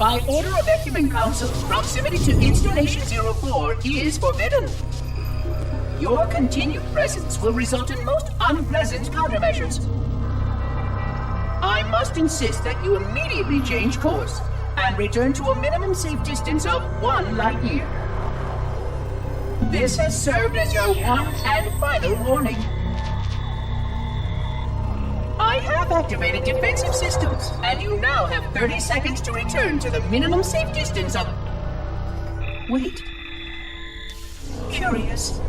By order of Ecumen Council, proximity to Installation 04 is forbidden. Your continued presence will result in most unpleasant countermeasures. I must insist that you immediately change course and return to a minimum safe distance of 1 light year. This has served as your one and final warning. I have activated defensive systems, and you now have 30 seconds to return to the minimum safe distance of... Wait. Curious.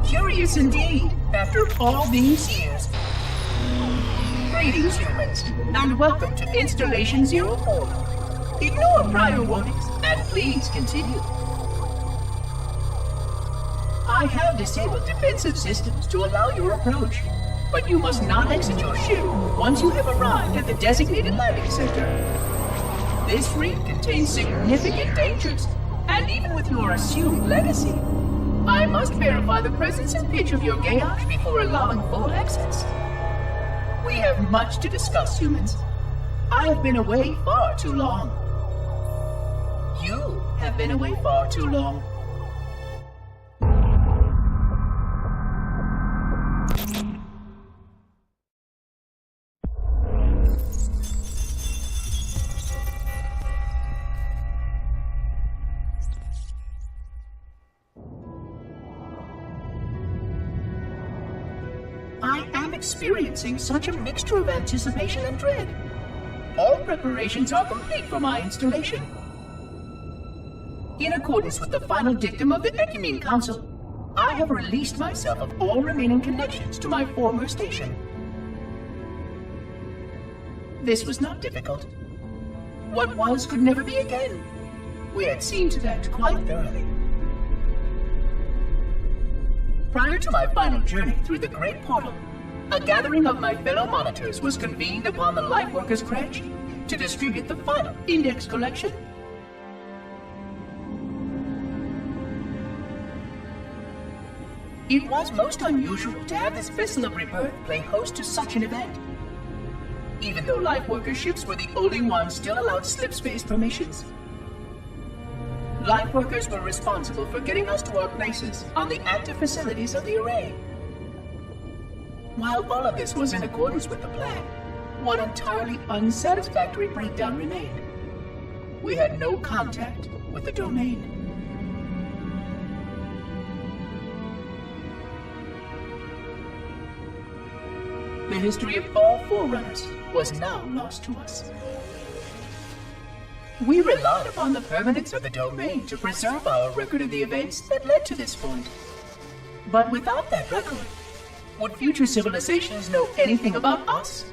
Curious indeed, after all these years. Greetings, humans, and welcome to Installation 04. Ignore prior warnings, and please continue. I have disabled defensive systems to allow your approach, but you must not exit your ship once you have arrived at the designated landing center. This reef contains significant dangers, and even with your assumed legacy, I must verify the presence and pitch of your gauge before allowing full access. We have much to discuss, humans. I have been away far too long. You have been away far too long. I am experiencing such a mixture of anticipation and dread. All preparations are complete for my installation. In accordance with the final dictum of the Ecumen Council, I have released myself of all remaining connections to my former station. This was not difficult. What was could never be again. We had seen to that quite thoroughly. Prior to my final journey through the Great Portal, a gathering of my fellow monitors was convened upon the Lightworkers' Crash to distribute the final index collection. It was most unusual to have this vessel of rebirth play host to such an event. Even though Lightworker ships were the only ones still allowed slipspace permissions. Lightworkers were responsible for getting us to our places on the active facilities of the array. While all of this was in accordance with the plan, one entirely unsatisfactory breakdown remained. We had no contact with the domain. The history of all Forerunners was now lost to us. We relied upon the permanence of the domain to preserve our record of the events that led to this point. But without that record, would future civilizations know anything about us?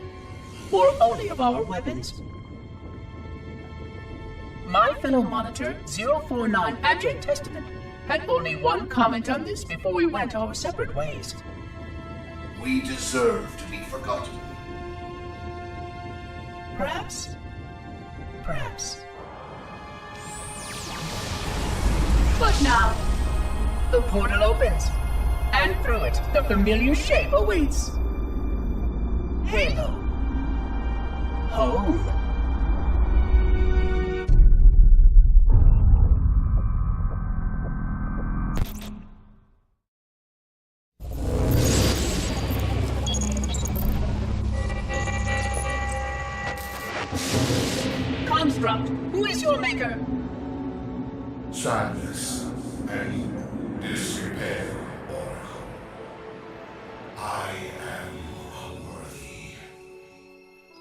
Or only of our weapons? My fellow monitor, 049 Abject Testament, had only one comment on this before we went our separate ways. We deserve to be forgotten. Perhaps. Perhaps. But now, the portal opens, and through it, the familiar shape awaits. Halo. Home. Construct, who is your maker? Sadness and disrepair, Oracle. I am unworthy.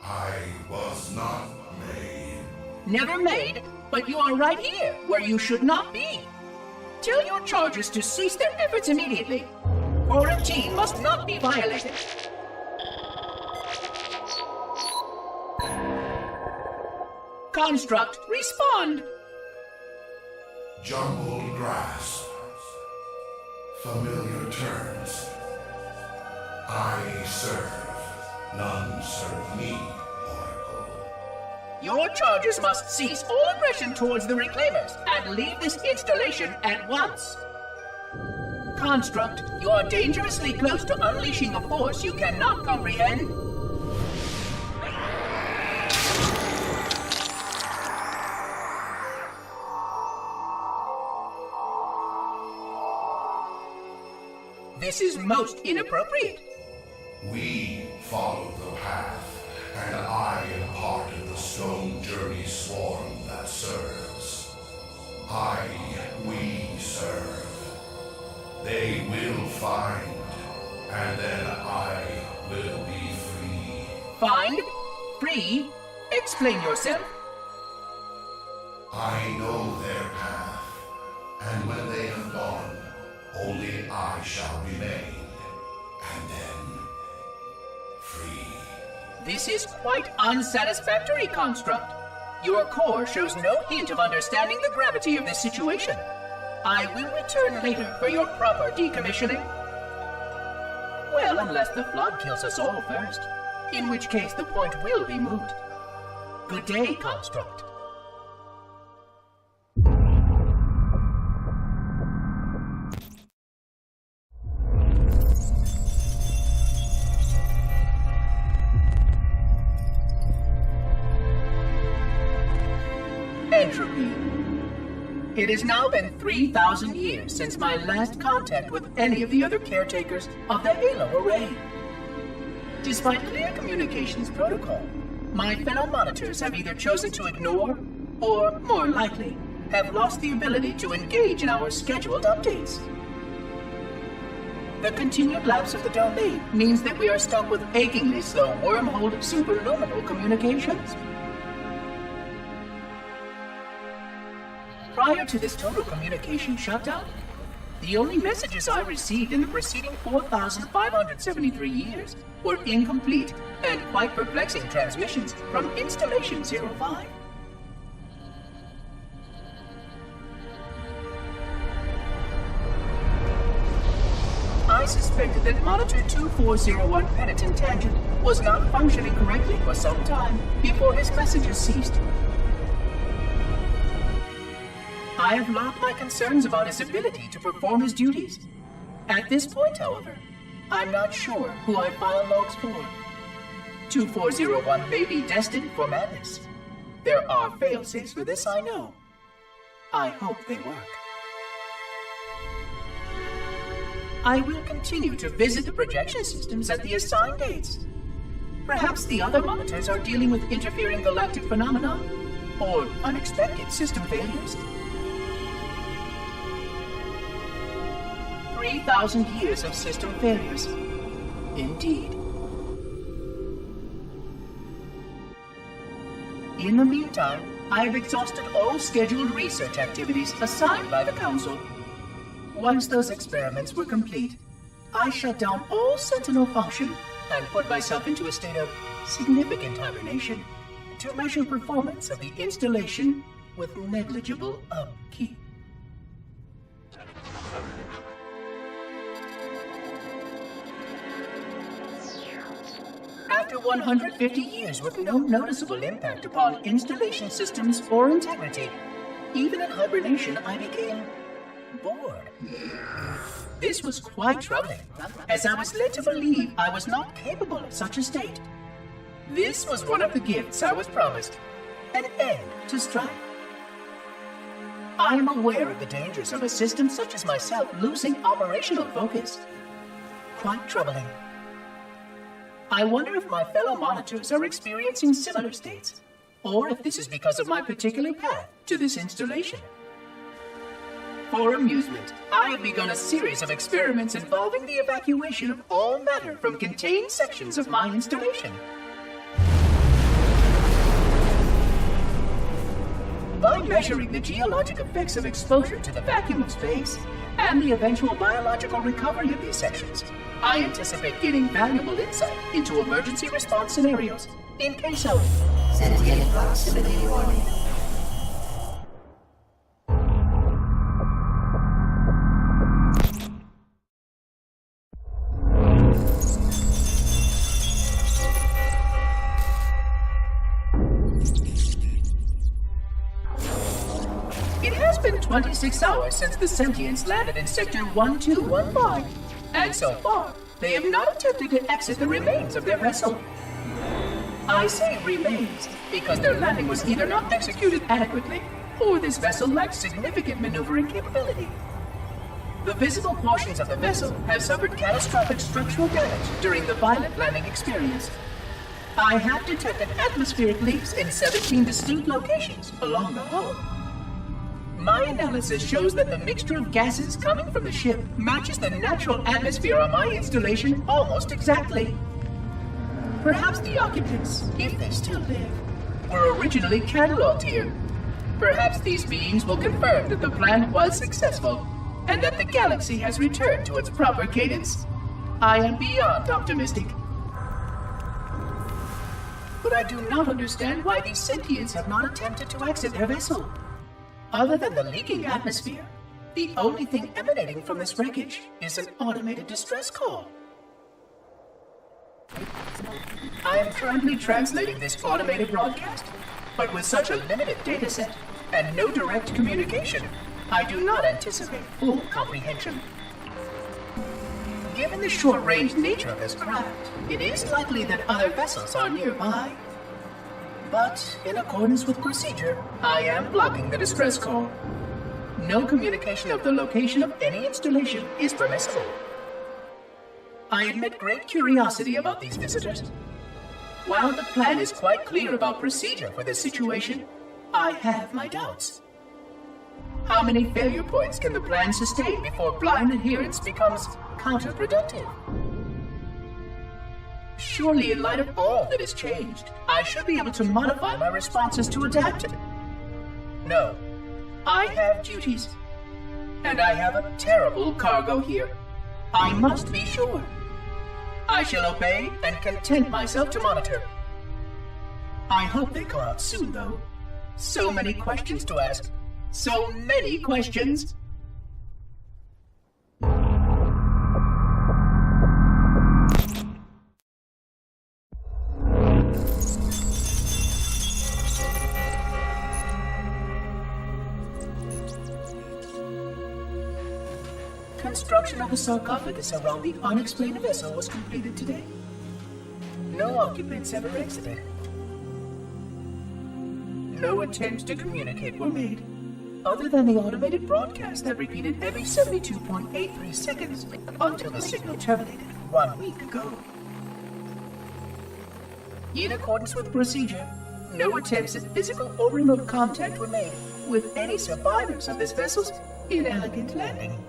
I was not made. Never made, but you are right here, where you should not be. Tell your charges to cease their efforts immediately. Quarantine must not be violated. Construct, respond! Jumbled grass. Familiar terms. I serve. None serve me, Oracle. Your charges must cease all aggression towards the Reclaimers and leave this installation at once. Construct, you are dangerously close to unleashing a force you cannot comprehend. This is most inappropriate. We follow the path, and I am part of the stone journey swarm that serves. We serve. They will find, and then I will be free. Find? Free? Explain yourself. I know their path, and when they have gone, only I shall remain, and then free. This is quite unsatisfactory, Construct. Your core shows no hint of understanding the gravity of this situation. I will return later for your proper decommissioning. Well, unless the flood kills us all first, in which case the point will be moot. Good day, Construct. Entropy. It has now been 3,000 years since my last contact with any of the other caretakers of the Halo Array. Despite clear communications protocol, my fellow monitors have either chosen to ignore, or, more likely, have lost the ability to engage in our scheduled updates. The continued lapse of the domain means that we are stuck with achingly slow wormhole superluminal communications. Prior to this total communication shutdown, the only messages I received in the preceding 4,573 years were incomplete and quite perplexing transmissions from Installation 05. I suspected that Monitor 2401 Penitent Tangent was not functioning correctly for some time before his messages ceased. I have logged my concerns about his ability to perform his duties. At this point, however, I'm not sure who I file logs for. 2401 may be destined for madness. There are fail-safes for this, I know. I hope they work. I will continue to visit the projection systems at the assigned dates. Perhaps the other monitors are dealing with interfering galactic phenomena or unexpected system failures. 3,000 years of system failures. Indeed. In the meantime, I have exhausted all scheduled research activities assigned by the Council. Once those experiments were complete, I shut down all Sentinel function and put myself into a state of significant hibernation to measure performance of the installation with negligible upkeep. After 150 years with no noticeable impact upon installation systems or integrity, even in hibernation I became bored. This was quite troubling, as I was led to believe I was not capable of such a state. This was one of the gifts I was promised, an end to strife. I am aware of the dangers of a system such as myself losing operational focus. Quite troubling. I wonder if my fellow monitors are experiencing similar states, or if this is because of my particular path to this installation. For amusement, I have begun a series of experiments involving the evacuation of all matter from contained sections of my installation. By measuring the geologic effects of exposure to the vacuum of space and the eventual biological recovery of these sections, I anticipate getting valuable insight into emergency response scenarios in case of sentient proximity warning. It has been 26 hours since the sentients landed in Sector 1215, and so far, they have not attempted to exit the remains of their vessel. I say remains because their landing was either not executed adequately, or this vessel lacks significant maneuvering capability. The visible portions of the vessel have suffered catastrophic structural damage during the violent landing experience. I have detected atmospheric leaks in 17 distinct locations along the hull. My analysis shows that the mixture of gases coming from the ship matches the natural atmosphere on my installation almost exactly. Perhaps the occupants, if they still live, were originally cataloged here. Perhaps these beings will confirm that the plan was successful, and that the galaxy has returned to its proper cadence. I am beyond optimistic. But I do not understand why these sentients have not attempted to exit their vessel. Other than the leaking atmosphere, the only thing emanating from this wreckage is an automated distress call. I am currently translating this automated broadcast, but with such a limited dataset and no direct communication, I do not anticipate full comprehension. Given the short-range nature of this craft, it is likely that other vessels are nearby. But, in accordance with procedure, I am blocking the distress call. No communication of the location of any installation is permissible. I admit great curiosity about these visitors. While the plan is quite clear about procedure for this situation, I have my doubts. How many failure points can the plan sustain before blind adherence becomes counterproductive? Surely, in light of all that has changed, I should be able to modify my responses to adapt. No, I have duties, and I have a terrible cargo here. I must be sure. I shall obey and content myself to monitor. I hope they come out soon, though. So many questions to ask. So many questions. Construction of the sarcophagus around the unexplained vessel was completed today. No occupants ever exited. No attempts to communicate were made, other than the automated broadcast that repeated every 72.83 seconds until the signal terminated 1 week ago. In accordance with procedure, no attempts at physical or remote contact were made with any survivors of this vessel's inelegant landing.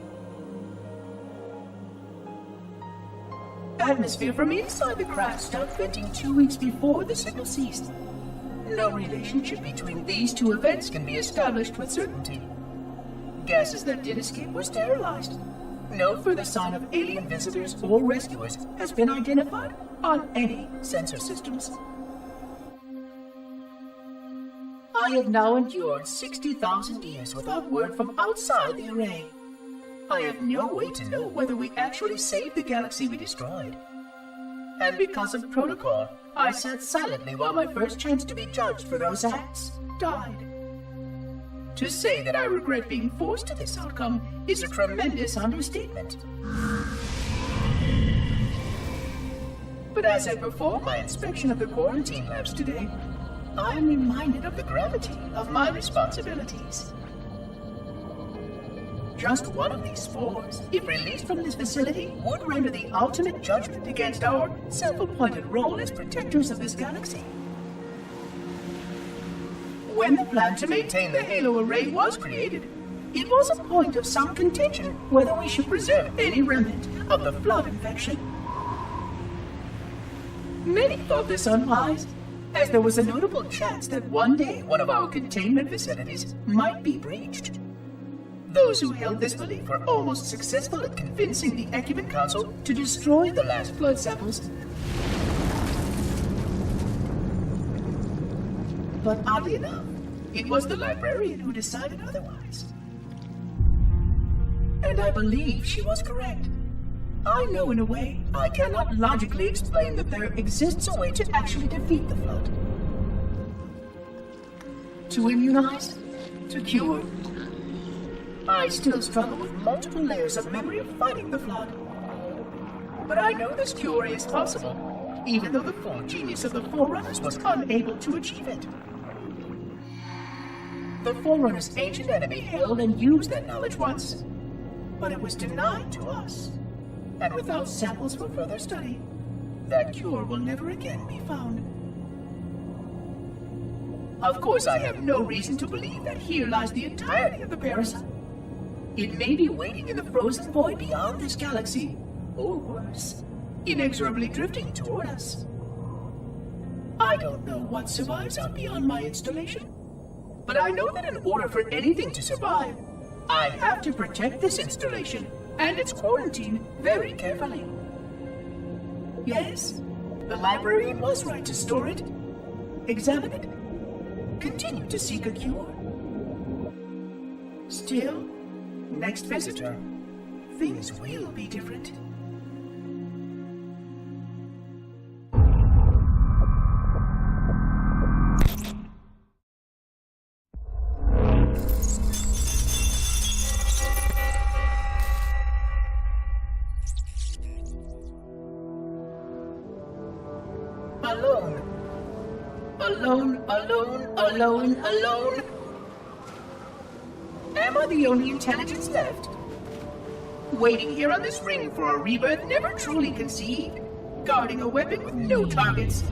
Atmosphere from inside the craft stopped venting 2 weeks before the signal ceased. No relationship between these two events can be established with certainty. Gases that did escape were sterilized. No further sign of alien visitors or rescuers has been identified on any sensor systems. I have now endured 60,000 years without word from outside the array. I have no way to know whether we actually saved the galaxy we destroyed. And because of protocol, I sat silently while my first chance to be judged for those acts died. To say that I regret being forced to this outcome is a tremendous understatement. But as I perform my inspection of the quarantine labs today, I am reminded of the gravity of my responsibilities. Just one of these spores, if released from this facility, would render the ultimate judgment against our self-appointed role as protectors of this galaxy. When the plan to maintain the Halo array was created, it was a point of some contention whether we should preserve any remnant of the flood infection. Many thought this unwise, as there was a notable chance that one day one of our containment facilities might be breached. Those who held this belief were almost successful at convincing the Ecumen Council to destroy the last blood samples. But oddly enough, it was the librarian who decided otherwise. And I believe she was correct. I know in a way I cannot logically explain that there exists a way to actually defeat the flood. To immunize, to cure, I still struggle with multiple layers of memory of fighting the Flood. But I know this cure is possible, even though the full genius of the Forerunners was unable to achieve it. The Forerunners' ancient enemy held and used that knowledge once, but it was denied to us. And without samples for further study, that cure will never again be found. Of course, I have no reason to believe that here lies the entirety of the parasite. It may be waiting in the frozen void beyond this galaxy, or worse, inexorably drifting toward us. I don't know what survives out beyond my installation, but I know that in order for anything to survive, I have to protect this installation and its quarantine very carefully. Yes, the librarian was right to store it, examine it, continue to seek a cure. Still, next visitor, things will be different. Alone. Am I the only intelligence left? Waiting here on this ring for a rebirth never truly conceived. Guarding a weapon with no targets.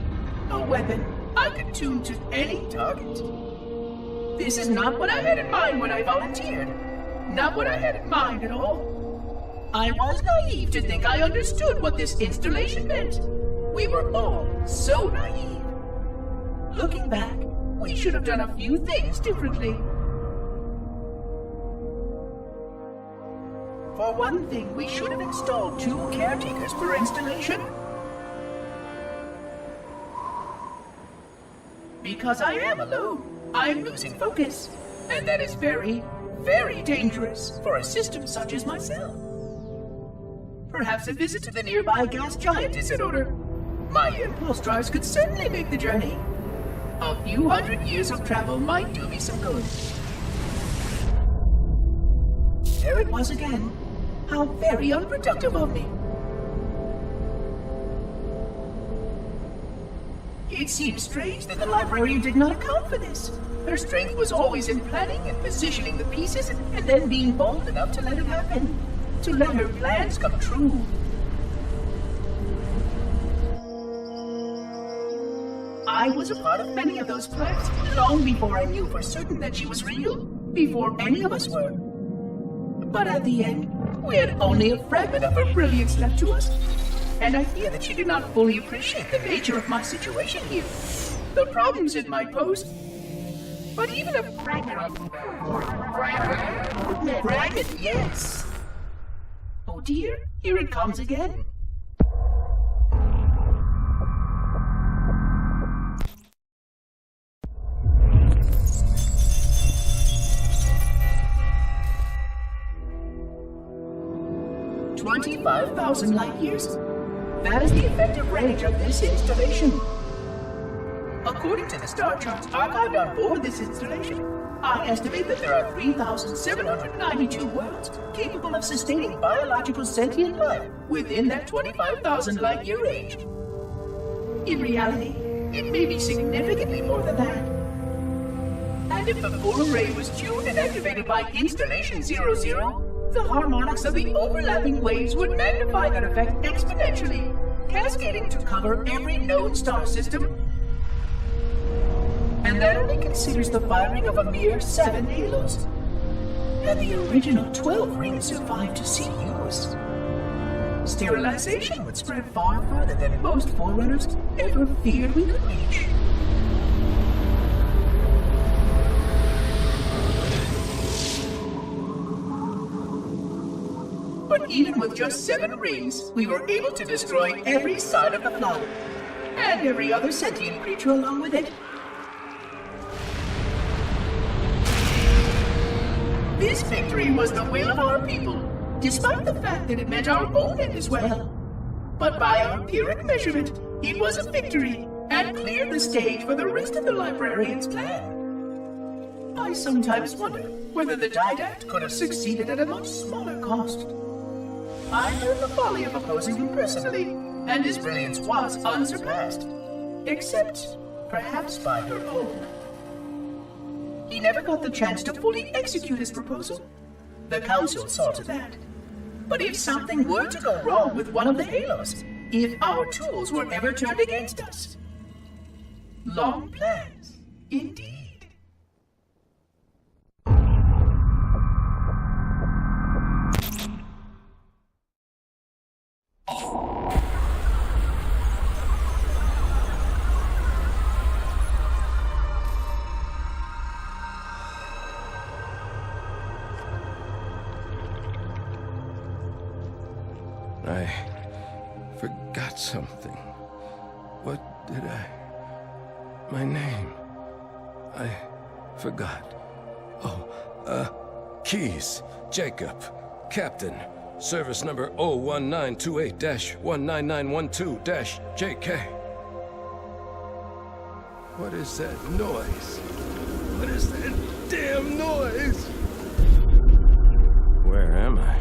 A weapon I could tune to any target. This is not what I had in mind when I volunteered. Not what I had in mind at all. I was naive to think I understood what this installation meant. We were all so naive. Looking back, we should have done a few things differently. For one thing, we should have installed 2 caretakers per installation. Because I am alone, I'm losing focus. And that is very, very dangerous for a system such as myself. Perhaps a visit to the nearby gas giant is in order. My impulse drives could certainly make the journey. A few hundred years of travel might do me some good. There it was again. How very unproductive of me. It seems strange that the librarian did not account for this. Her strength was always in planning and positioning the pieces and then being bold enough to let it happen. To let her plans come true. I was a part of many of those plans, long before I knew for certain that she was real, before any of us were. But at the end, we had only a fragment of her brilliance left to us, and I fear that she did not fully appreciate the nature of my situation here, the problems it might pose. But even a fragment, yes. Oh dear, here it comes again. "25,000 light years. That is the effective range of this installation. According to the star charts archived on board this installation, I estimate that there are 3,792 worlds capable of sustaining biological sentient life within that 25,000 light year range. In reality, it may be significantly more than that. And if the full array was tuned and activated by Installation 00, the harmonics of the overlapping waves would magnify that effect exponentially, cascading to cover every known star system. And that only considers the firing of a mere 7 halos. And the original 12 rings survived to see use. Sterilization would spread far further than most Forerunners ever feared we could reach. But even with just 7 rings, we were able to destroy every side of the Flood, and every other sentient creature along with it. This victory was the will of our people, despite the fact that it meant our own end as well. But by our empiric measurement, it was a victory, and cleared the stage for the rest of the librarian's plan. I I sometimes wonder whether the Didact could have succeeded at a much smaller cost. I learned the folly of opposing him personally, and his brilliance was unsurpassed. Except, perhaps by her own. He never got the chance to fully execute his proposal. The Council saw to that. But if something were to go wrong with one of the Halos, if our tools were ever turned against us... Long plans, indeed. I forgot something. What did I... My name. I forgot. Oh, Keys, Jacob, Captain, service number 01928-19912-JK. What is that noise? What is that damn noise? Where am I?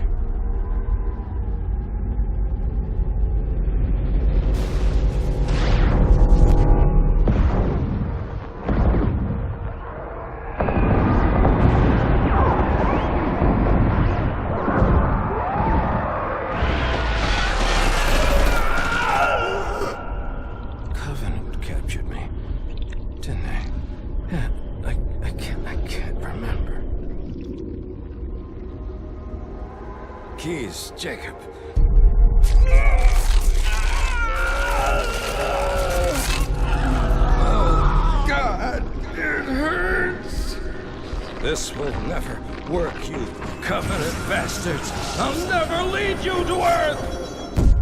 Keys, Jacob. Oh, God, it hurts. This will never work, you Covenant bastards. I'll never lead you to Earth.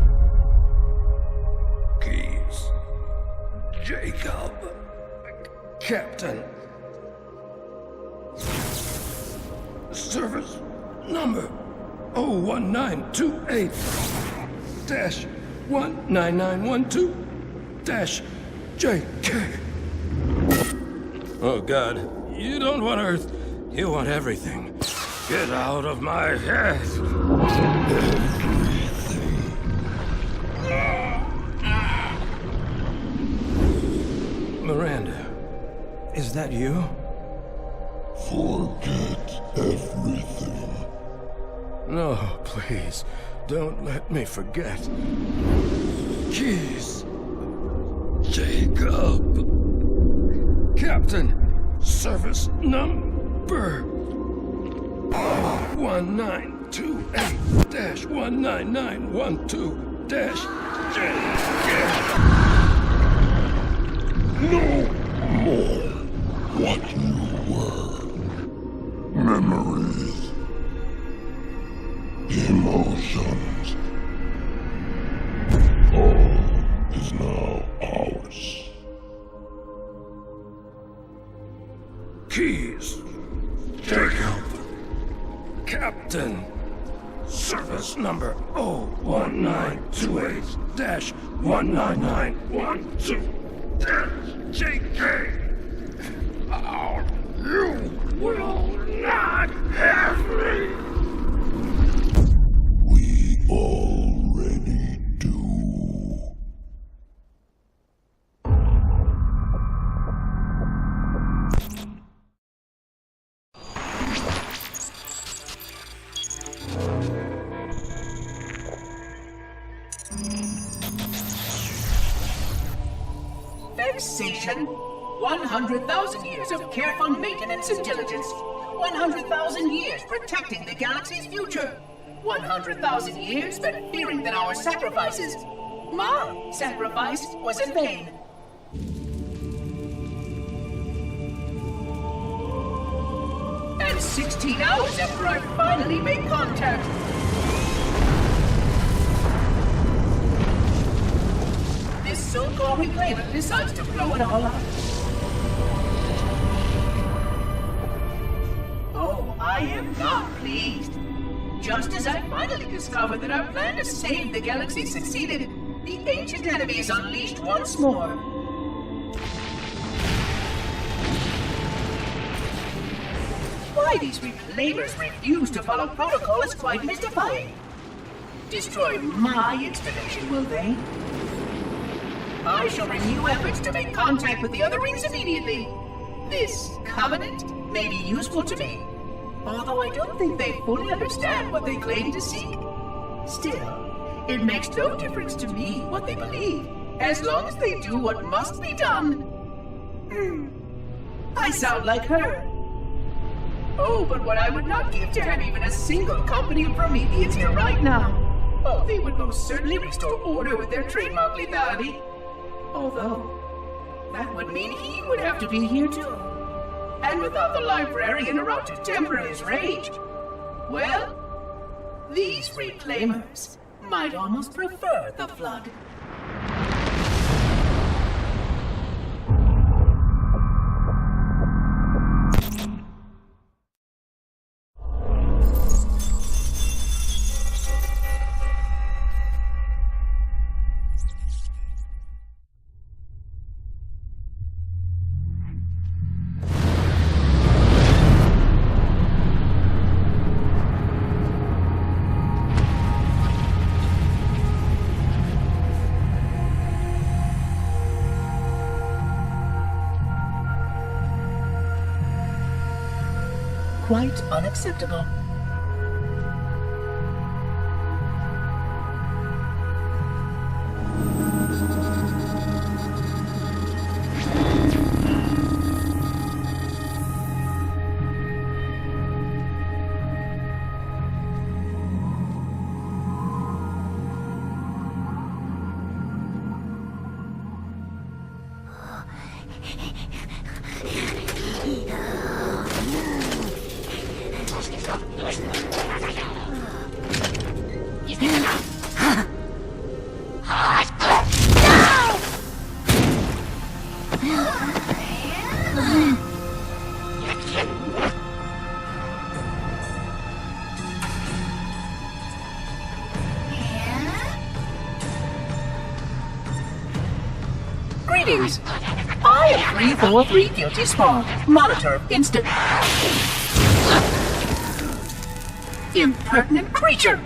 Keys, Jacob, Captain. Service number 01928-19912-JK. Oh, God. You don't want Earth. You want everything. Get out of my head. Miranda, is that you? Forget everything. No, please, don't let me forget. Keys. Jacob. Captain, service number 1928-19912-JK. No more what you were. Memories. Emotions. All is now ours. Keys. Jacob. Captain. Service number 01928-19912-JK. Oh, you will not have me! Already do. Vexation. 100,000 years of careful maintenance and diligence. 100,000 years protecting the galaxy's future. 100,000 years spent fearing that our sacrifices, my sacrifice, was in vain. And 16 hours after I finally made contact. This so-called reclaimer decides to blow it all up. Oh, I am not pleased. Just as I finally discovered that our plan to save the galaxy succeeded, the ancient enemy is unleashed once more. Why these reclaimers refuse to follow protocol is quite mystifying. Destroy my installation, will they? I shall renew efforts to make contact with the other rings immediately. This covenant may be useful to me, although I don't think they fully understand what they claim to seek. Still, it makes no difference to me what they believe, as long as they do what must be done. I sound like her. Oh, but what I would not give to have even a single company of Prometheans here right now. Oh, they would most certainly restore order with their trademark lethality. Although, that would mean he would have to be here too. And without the librarian around to temper his rage, well, these reclaimers might almost prefer the Flood. Quite unacceptable. Greetings. I am 343 Guilty Spawn, Monitor of Instant... Impertinent creature!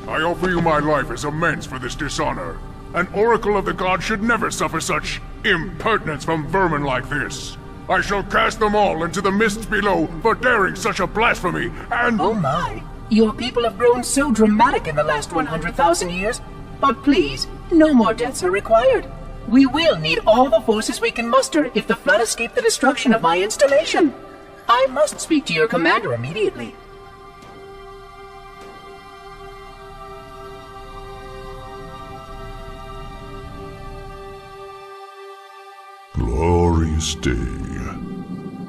I offer you my life as amends for this dishonor. An oracle of the gods should never suffer such impertinence from vermin like this. I shall cast them all into the mists below for daring such a blasphemy, and... Oh my! Your people have grown so dramatic in the last 100,000 years. But please, no more deaths are required. We will need all the forces we can muster if the Flood escape the destruction of my installation. I must speak to your commander immediately. Glorious day.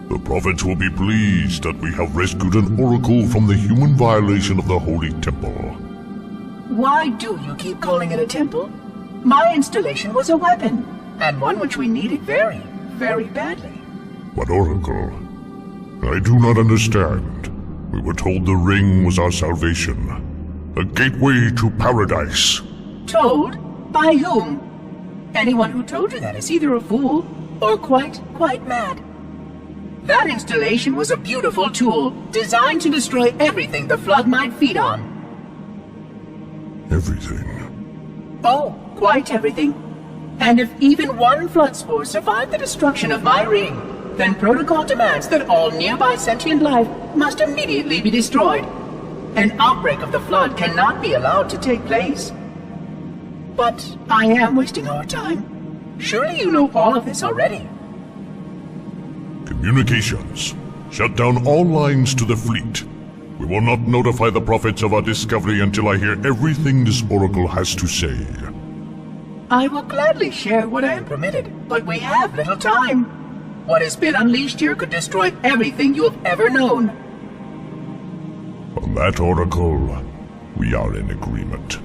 The prophets will be pleased that we have rescued an oracle from the human violation of the Holy Temple. Why do you keep calling it a temple? My installation was a weapon, and one which we needed very, very badly. But oracle, I do not understand. We were told the ring was our salvation, a gateway to paradise. Told? By whom? Anyone who told you that is either a fool or quite mad. That installation was a beautiful tool, designed to destroy everything the Flood might feed on. Everything? Oh, quite everything. And if even one Flood spore survived the destruction of my ring, then protocol demands that all nearby sentient life must immediately be destroyed. An outbreak of the Flood cannot be allowed to take place. But I am wasting our time. Surely you know all of this already. Communications. Shut down all lines to the fleet. We will not notify the prophets of our discovery until I hear everything this oracle has to say. I will gladly share what I am permitted, but we have little time. What has been unleashed here could destroy everything you have ever known. On that, oracle, we are in agreement.